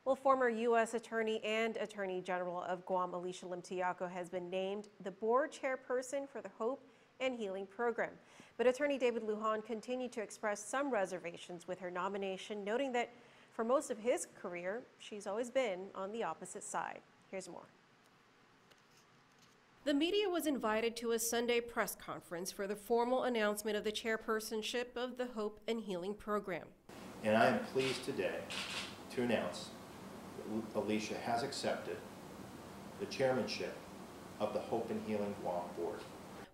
Well, former U.S. Attorney and Attorney General of Guam, Alicia Limtiaco, has been named the board chairperson for the Hope and Healing Program. But Attorney David Lujan continued to express some reservations with her nomination, noting that for most of his career, she's always been on the opposite side. Here's more. The media was invited to a Sunday press conference for the formal announcement of the chairpersonship of the Hope and Healing Program. And I am pleased today to announce that Alicia has accepted the chairmanship of the Hope and Healing Guam Board.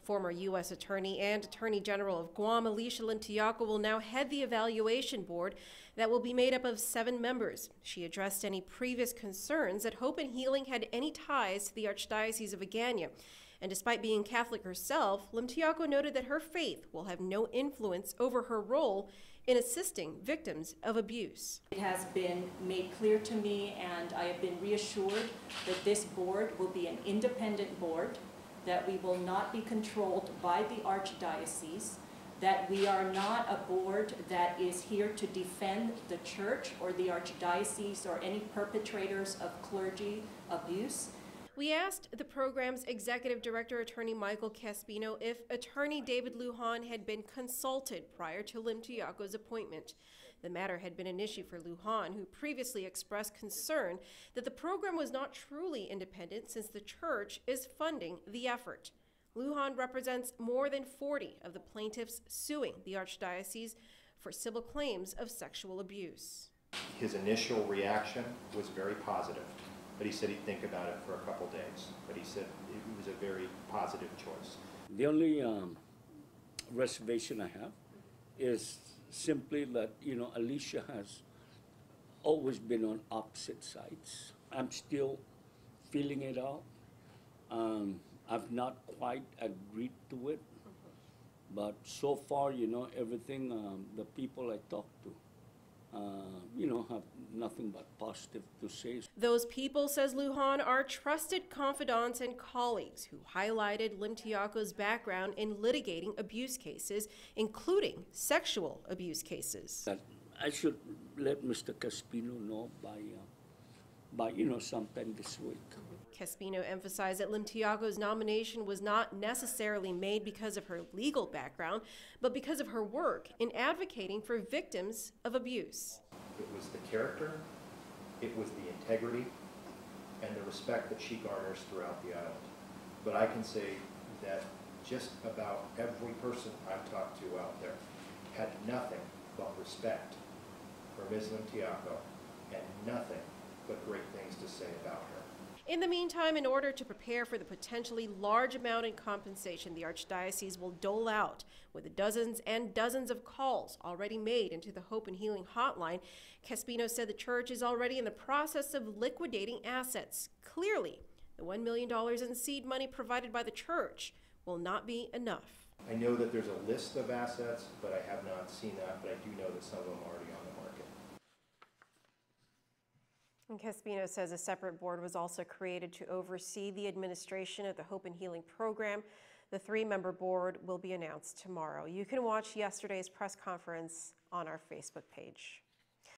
Former U.S. Attorney and Attorney General of Guam, Alicia Limtiaco, will now head the evaluation board that will be made up of 7 members. She addressed any previous concerns that Hope and Healing had any ties to the Archdiocese of Agana. And despite being Catholic herself, Limtiaco noted that her faith will have no influence over her role in assisting victims of abuse. It has been made clear to me, and I have been reassured that this board will be an independent board, that we will not be controlled by the Archdiocese, that we are not a board that is here to defend the church or the Archdiocese or any perpetrators of clergy abuse. We asked the program's executive director, Attorney Michael Caspino, if Attorney David Lujan had been consulted prior to Limtiaco's appointment. The matter had been an issue for Lujan, who previously expressed concern that the program was not truly independent since the church is funding the effort. Lujan represents more than 40 of the plaintiffs suing the Archdiocese for civil claims of sexual abuse. His initial reaction was very positive, but he said he'd think about it for a couple days. But he said it was a very positive choice. The only reservation I have is simply that, Alicia has always been on opposite sides. I'm still feeling it out. I've not quite agreed to it, but so far, everything, the people I talk to, have nothing but positive to say. Those people, says Lujan, are trusted confidants and colleagues who highlighted Limtiaco's background in litigating abuse cases, including sexual abuse cases. That I should let Mr. Caspino know by sometime this week. Caspino emphasized that Limtiaco's nomination was not necessarily made because of her legal background, but because of her work in advocating for victims of abuse. It was the character, it was the integrity, and the respect that she garners throughout the island. But I can say that just about every person I've talked to out there had nothing but respect for Ms. Limtiaco and nothing but great things to say about her. In the meantime, in order to prepare for the potentially large amount in compensation the Archdiocese will dole out, with dozens and dozens of calls already made into the Hope and Healing hotline, Caspino said the church is already in the process of liquidating assets. Clearly, the $1 million in seed money provided by the church will not be enough. I know that there's a list of assets, but I have not seen that, but I do know that some of them are already on the market. And Caspino says a separate board was also created to oversee the administration of the Hope and Healing Program. The 3-member board will be announced tomorrow. You can watch yesterday's press conference on our Facebook page.